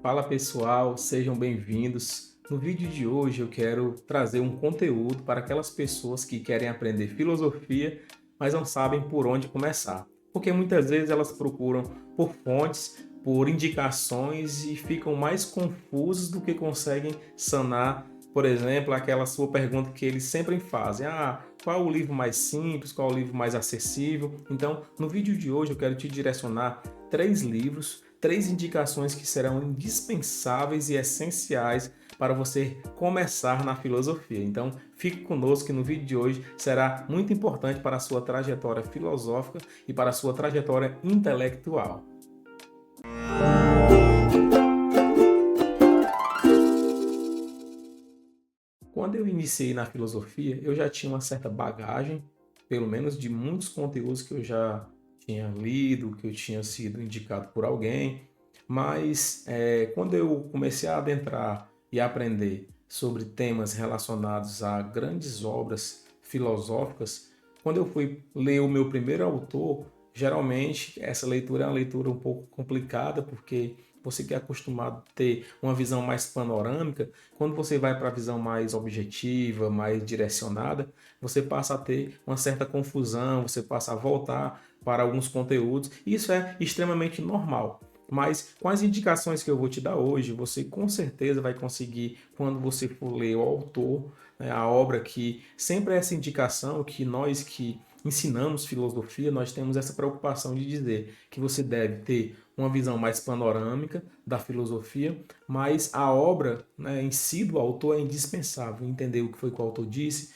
Fala pessoal, sejam bem-vindos. No vídeo de hoje eu quero trazer um conteúdo para aquelas pessoas que querem aprender filosofia, mas não sabem por onde começar. Porque muitas vezes elas procuram por fontes, por indicações e ficam mais confusos do que conseguem sanar, por exemplo, aquela sua pergunta que eles sempre fazem: qual o livro mais simples, qual o livro mais acessível? Então, no vídeo de hoje eu quero te direcionar três livros, três indicações que serão indispensáveis e essenciais para você começar na filosofia. Então, fique conosco que no vídeo de hoje será muito importante para a sua trajetória filosófica e para a sua trajetória intelectual. Quando eu iniciei na filosofia, eu já tinha uma certa bagagem, pelo menos de muitos conteúdos que eu já tinha lido, que eu tinha sido indicado por alguém, mas quando eu comecei a adentrar e aprender sobre temas relacionados a grandes obras filosóficas, quando eu fui ler o meu primeiro autor, geralmente essa leitura é uma leitura um pouco complicada, porque você que é acostumado a ter uma visão mais panorâmica, quando você vai para a visão mais objetiva, mais direcionada, você passa a ter uma certa confusão, você passa a voltar para alguns conteúdos. Isso é extremamente normal. Mas com as indicações que eu vou te dar hoje, você com certeza vai conseguir, quando você for ler o autor, né, a obra, que sempre é essa indicação que nós que ensinamos filosofia, nós temos essa preocupação de dizer que você deve ter uma visão mais panorâmica da filosofia, mas a obra, né, em si do autor é indispensável. Entender o que foi que o autor disse,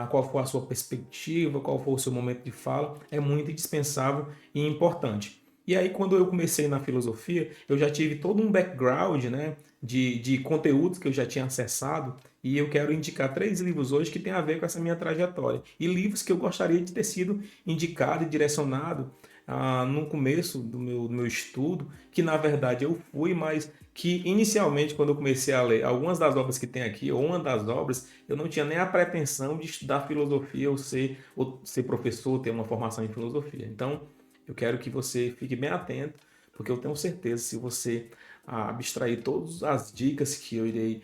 qual foi a sua perspectiva, qual foi o seu momento de fala, é muito indispensável e importante. E aí, quando eu comecei na filosofia, eu já tive todo um background, né, de conteúdos que eu já tinha acessado, e eu quero indicar três livros hoje que têm a ver com essa minha trajetória. E livros que eu gostaria de ter sido indicado e direcionado no começo do meu estudo, que na verdade eu fui, mas que inicialmente, quando eu comecei a ler algumas das obras que tem aqui, ou uma das obras, eu não tinha nem a pretensão de estudar filosofia ou ser professor, ter uma formação em filosofia. Então, eu quero que você fique bem atento, porque eu tenho certeza, se você abstrair todas as dicas que eu irei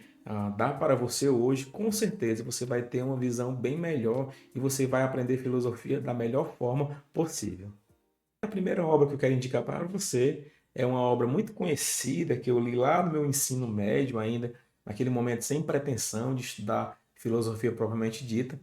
dar para você hoje, com certeza você vai ter uma visão bem melhor e você vai aprender filosofia da melhor forma possível. A primeira obra que eu quero indicar para você é uma obra muito conhecida que eu li lá no meu ensino médio ainda, naquele momento sem pretensão de estudar filosofia propriamente dita.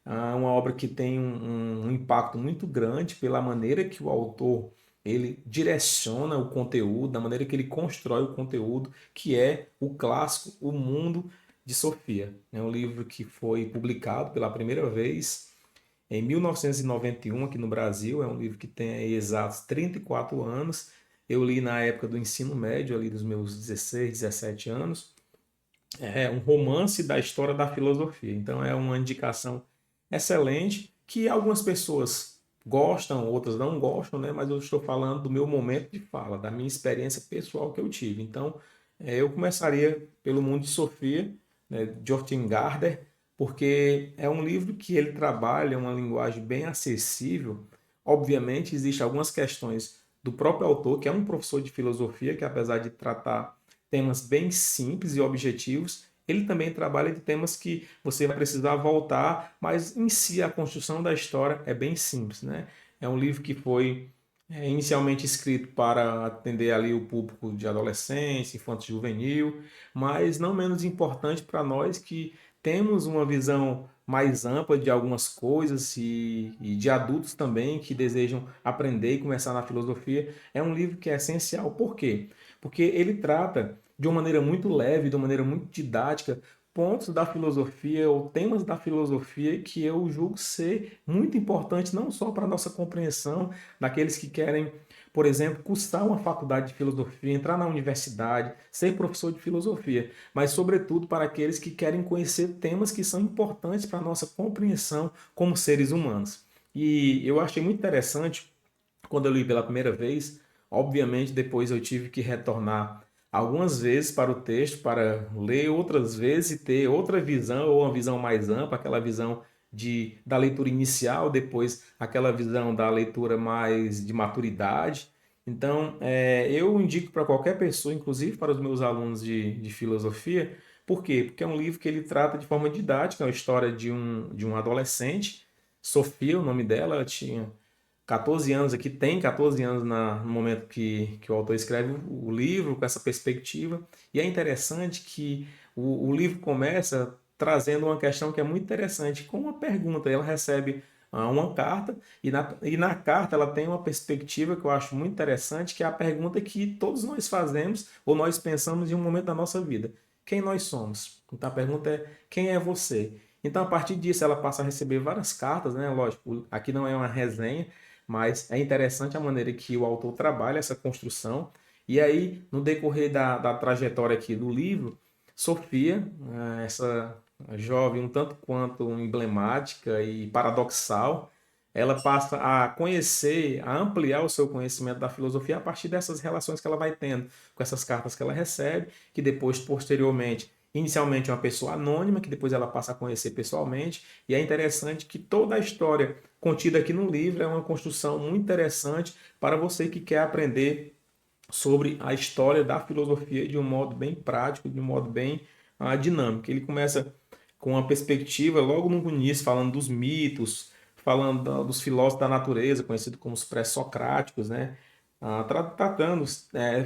Uma obra que tem um impacto muito grande pela maneira que o autor ele direciona o conteúdo, da maneira que ele constrói o conteúdo, que é o clássico O Mundo de Sofia. É um livro que foi publicado pela primeira vez em 1991 aqui no Brasil. É um livro que tem aí exatos 34 anos. Eu li na época do ensino médio, ali dos meus 16, 17 anos. É um romance da história da filosofia. Então é uma indicação excelente que algumas pessoas gostam, outras não gostam, né? Mas eu estou falando do meu momento de fala, da minha experiência pessoal que eu tive. Então, eu começaria pelo Mundo de Sofia, né, de Ortin Gardner, porque é um livro que ele trabalha uma linguagem bem acessível. Obviamente, existem algumas questões do próprio autor, que é um professor de filosofia, que apesar de tratar temas bem simples e objetivos, ele também trabalha de temas que você vai precisar voltar, mas em si a construção da história é bem simples, né? É um livro que foi inicialmente escrito para atender ali o público de adolescência, infanto juvenil, mas não menos importante para nós que temos uma visão mais ampla de algumas coisas e de adultos também que desejam aprender e começar na filosofia. É um livro que é essencial. Por quê? Porque ele trata de uma maneira muito leve, de uma maneira muito didática, pontos da filosofia ou temas da filosofia que eu julgo ser muito importante não só para a nossa compreensão daqueles que querem, por exemplo, cursar uma faculdade de filosofia, entrar na universidade, ser professor de filosofia, mas sobretudo para aqueles que querem conhecer temas que são importantes para a nossa compreensão como seres humanos. E eu achei muito interessante quando eu li pela primeira vez. Obviamente, depois eu tive que retornar algumas vezes para o texto, para ler outras vezes e ter outra visão, ou uma visão mais ampla, aquela visão da leitura inicial, depois aquela visão da leitura mais de maturidade. Então, eu indico para qualquer pessoa, inclusive para os meus alunos de filosofia. Por quê? Porque é um livro que ele trata de forma didática a história de um adolescente, Sofia, o nome dela. Ela tinha 14 anos aqui, tem 14 anos no momento que o autor escreve o livro, com essa perspectiva. E é interessante que o livro começa trazendo uma questão que é muito interessante, com uma pergunta. Ela recebe uma carta, e na carta ela tem uma perspectiva que eu acho muito interessante, que é a pergunta que todos nós fazemos, ou nós pensamos em um momento da nossa vida. Quem nós somos? Então a pergunta é, quem é você? Então, a partir disso, ela passa a receber várias cartas, né? Lógico, aqui não é uma resenha, mas é interessante a maneira que o autor trabalha essa construção. E aí, no decorrer da trajetória aqui do livro, Sofia, essa jovem um tanto quanto emblemática e paradoxal, ela passa a conhecer, a ampliar o seu conhecimento da filosofia a partir dessas relações que ela vai tendo com essas cartas que ela recebe, que depois, posteriormente, inicialmente é uma pessoa anônima, que depois ela passa a conhecer pessoalmente. E é interessante que toda a história contida aqui no livro é uma construção muito interessante para você que quer aprender sobre a história da filosofia de um modo bem prático, de um modo bem dinâmico. Ele começa com uma perspectiva, logo no início, falando dos mitos, falando dos filósofos da natureza, conhecidos como os pré-socráticos, né? Tratando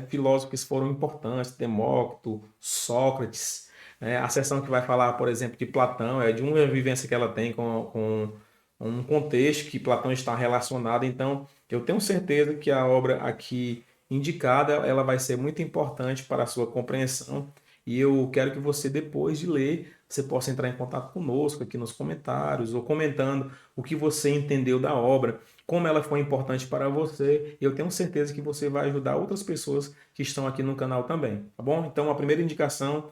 filósofos que foram importantes, Demócrito, Sócrates. A seção que vai falar, por exemplo, de Platão, é de uma vivência que ela tem com um contexto que Platão está relacionado. Então, eu tenho certeza que a obra aqui indicada, ela vai ser muito importante para a sua compreensão. E eu quero que você, depois de ler, você possa entrar em contato conosco aqui nos comentários, ou comentando o que você entendeu da obra, como ela foi importante para você. Eu tenho certeza que você vai ajudar outras pessoas que estão aqui no canal também, tá bom? Então, a primeira indicação,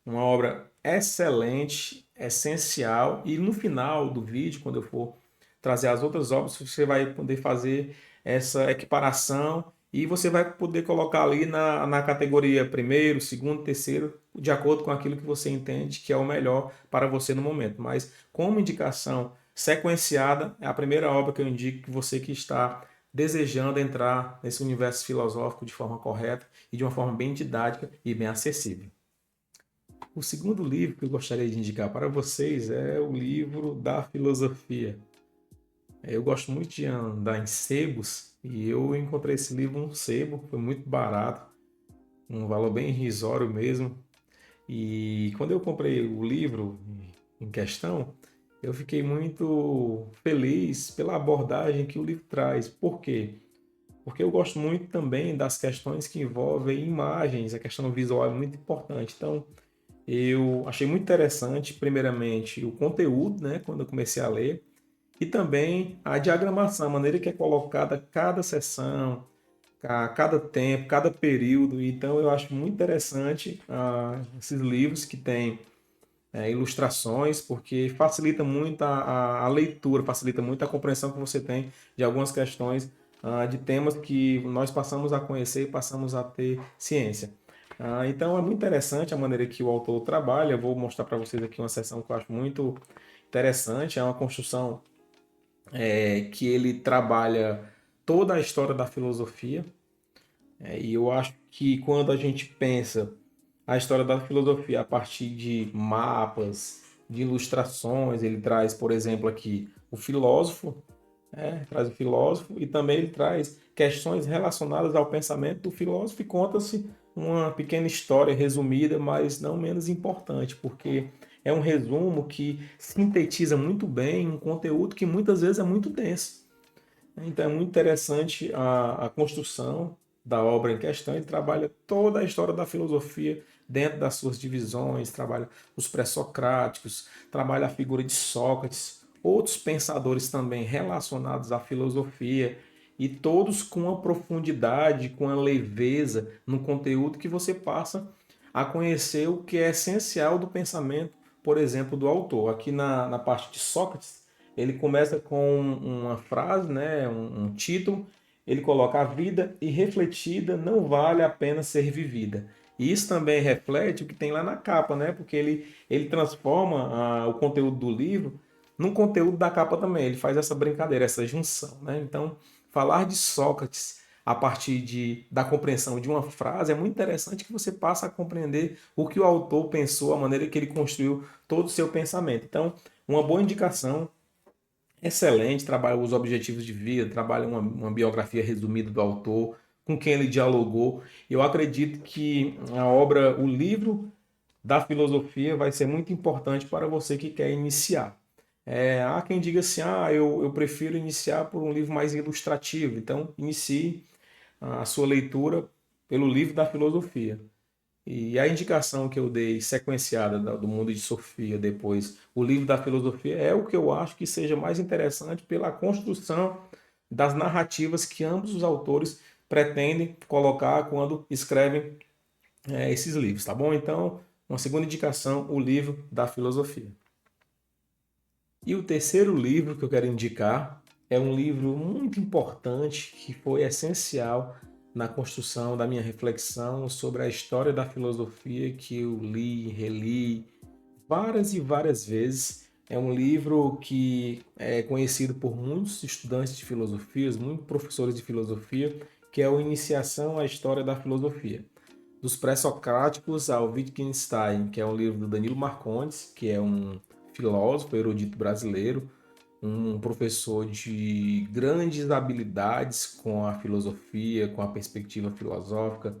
uma obra excelente, essencial, e no final do vídeo, quando eu for trazer as outras obras, você vai poder fazer essa equiparação e você vai poder colocar ali na categoria primeiro, segundo, terceiro, de acordo com aquilo que você entende que é o melhor para você no momento. Mas como indicação sequenciada, é a primeira obra que eu indico que você que está desejando entrar nesse universo filosófico de forma correta e de uma forma bem didática e bem acessível. O segundo livro que eu gostaria de indicar para vocês é o livro da filosofia. Eu gosto muito de andar em sebos e eu encontrei esse livro num sebo, foi muito barato, um valor bem irrisório mesmo. E quando eu comprei o livro em questão, eu fiquei muito feliz pela abordagem que o livro traz. Por quê? Porque eu gosto muito também das questões que envolvem imagens, a questão visual é muito importante. Então, eu achei muito interessante, primeiramente, o conteúdo, né, quando eu comecei a ler, e também a diagramação, a maneira que é colocada cada sessão, cada tempo, cada período. Então, eu acho muito interessante esses livros que têm ilustrações, porque facilita muito a leitura, facilita muito a compreensão que você tem de algumas questões, de temas que nós passamos a conhecer e passamos a ter ciência. Então é muito interessante a maneira que o autor trabalha. Eu vou mostrar para vocês aqui uma seção que eu acho muito interessante. É uma construção que ele trabalha toda a história da filosofia. E eu acho que quando a gente pensa a história da filosofia a partir de mapas, de ilustrações, ele traz, por exemplo, aqui o filósofo, traz o filósofo e também ele traz questões relacionadas ao pensamento do filósofo e conta-se uma pequena história resumida, mas não menos importante, porque é um resumo que sintetiza muito bem um conteúdo que muitas vezes é muito denso. Então é muito interessante a construção da obra em questão. Ele trabalha toda a história da filosofia dentro das suas divisões, trabalha os pré-socráticos, trabalha a figura de Sócrates, outros pensadores também relacionados à filosofia, e todos com uma profundidade, com a leveza no conteúdo que você passa a conhecer o que é essencial do pensamento, por exemplo, do autor. Aqui na parte de Sócrates, ele começa com uma frase, né, um título, ele coloca: a vida irrefletida não vale a pena ser vivida. E isso também reflete o que tem lá na capa, né? Porque ele transforma o conteúdo do livro num conteúdo da capa também. Ele faz essa brincadeira, essa junção, né? Então, falar de Sócrates a partir da compreensão de uma frase, é muito interessante que você passa a compreender o que o autor pensou, a maneira que ele construiu todo o seu pensamento. Então, uma boa indicação, excelente, trabalha os objetivos de vida, trabalha uma biografia resumida do autor, com quem ele dialogou. Eu acredito que a obra, o livro da filosofia vai ser muito importante para você que quer iniciar. Há quem diga assim, eu prefiro iniciar por um livro mais ilustrativo. Então, inicie a sua leitura pelo livro da filosofia. E a indicação que eu dei, sequenciada do Mundo de Sofia, depois o livro da filosofia, é o que eu acho que seja mais interessante pela construção das narrativas que ambos os autores pretendem colocar quando escrevem esses livros, tá bom? Então, uma segunda indicação, o livro da filosofia. E o terceiro livro que eu quero indicar é um livro muito importante que foi essencial na construção da minha reflexão sobre a história da filosofia, que eu li, reli várias e várias vezes. É um livro que é conhecido por muitos estudantes de filosofia, muitos professores de filosofia, que é o Iniciação à História da Filosofia. Dos pré-socráticos ao Wittgenstein, que é um livro do Danilo Marcondes, que é um filósofo erudito brasileiro, um professor de grandes habilidades com a filosofia, com a perspectiva filosófica,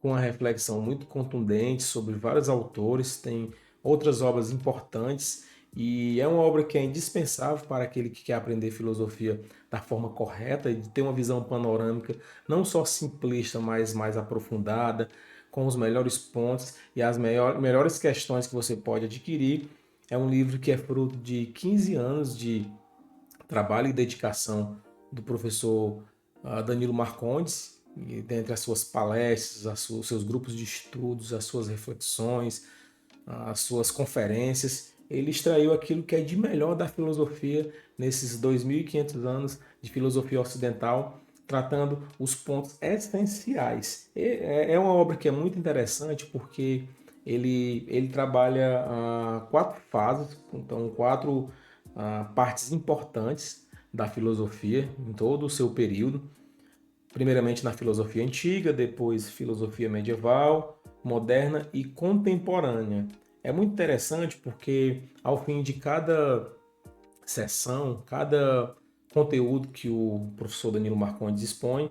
com uma reflexão muito contundente sobre vários autores, tem outras obras importantes e é uma obra que é indispensável para aquele que quer aprender filosofia da forma correta e de ter uma visão panorâmica não só simplista, mas mais aprofundada, com os melhores pontos e as melhores questões que você pode adquirir. É um livro que é fruto de 15 anos de trabalho e dedicação do professor Danilo Marcondes, e dentre as suas palestras, os seus grupos de estudos, as suas reflexões, as suas conferências, ele extraiu aquilo que é de melhor da filosofia nesses 2.500 anos de filosofia ocidental, tratando os pontos essenciais. É uma obra que é muito interessante porque ele trabalha quatro fases, então quatro partes importantes da filosofia em todo o seu período. Primeiramente na filosofia antiga, depois filosofia medieval, moderna e contemporânea. É muito interessante porque ao fim de cada sessão, cada conteúdo que o professor Danilo Marcondes expõe,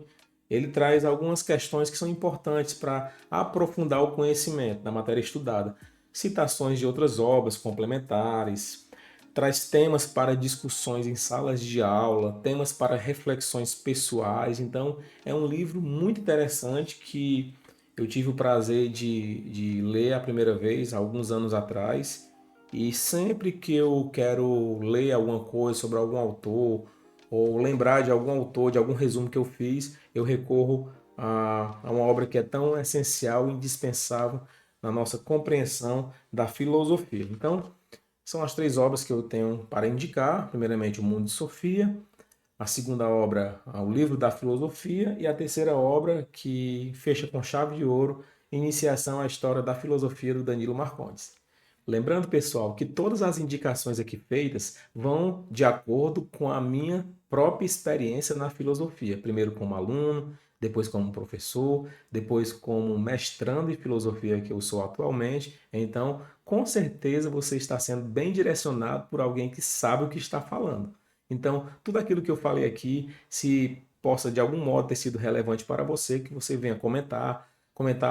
ele traz algumas questões que são importantes para aprofundar o conhecimento da matéria estudada. Citações de outras obras complementares, traz temas para discussões em salas de aula, temas para reflexões pessoais. Então, é um livro muito interessante que eu tive o prazer de ler a primeira vez, alguns anos atrás. E sempre que eu quero ler alguma coisa sobre algum autor, ou lembrar de algum autor, de algum resumo que eu fiz, eu recorro a uma obra que é tão essencial e indispensável na nossa compreensão da filosofia. Então, são as três obras que eu tenho para indicar. Primeiramente, O Mundo de Sofia. A segunda obra, O Livro da Filosofia. E a terceira obra, que fecha com chave de ouro, Iniciação à História da Filosofia, do Danilo Marcondes. Lembrando, pessoal, que todas as indicações aqui feitas vão de acordo com a minha própria experiência na filosofia. Primeiro como aluno, depois como professor, depois como mestrando em filosofia que eu sou atualmente. Então, com certeza você está sendo bem direcionado por alguém que sabe o que está falando. Então, tudo aquilo que eu falei aqui, se possa de algum modo ter sido relevante para você, que você venha comentar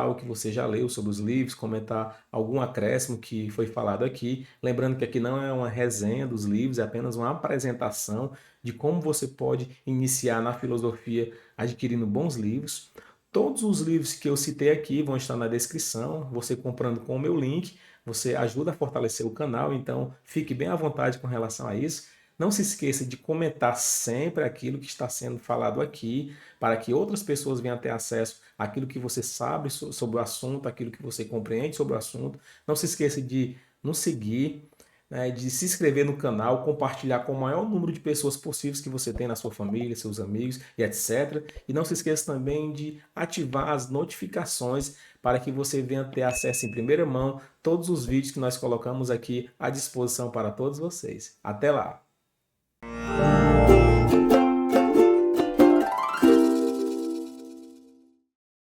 o que você já leu sobre os livros, comentar algum acréscimo que foi falado aqui. Lembrando que aqui não é uma resenha dos livros, é apenas uma apresentação de como você pode iniciar na filosofia adquirindo bons livros. Todos os livros que eu citei aqui vão estar na descrição. Você comprando com o meu link, você ajuda a fortalecer o canal, então fique bem à vontade com relação a isso. Não se esqueça de comentar sempre aquilo que está sendo falado aqui, para que outras pessoas venham ter acesso àquilo que você sabe sobre o assunto, aquilo que você compreende sobre o assunto. Não se esqueça de nos seguir, né, de se inscrever no canal, compartilhar com o maior número de pessoas possíveis que você tem na sua família, seus amigos e etc. E não se esqueça também de ativar as notificações para que você venha ter acesso em primeira mão a todos os vídeos que nós colocamos aqui à disposição para todos vocês. Até lá!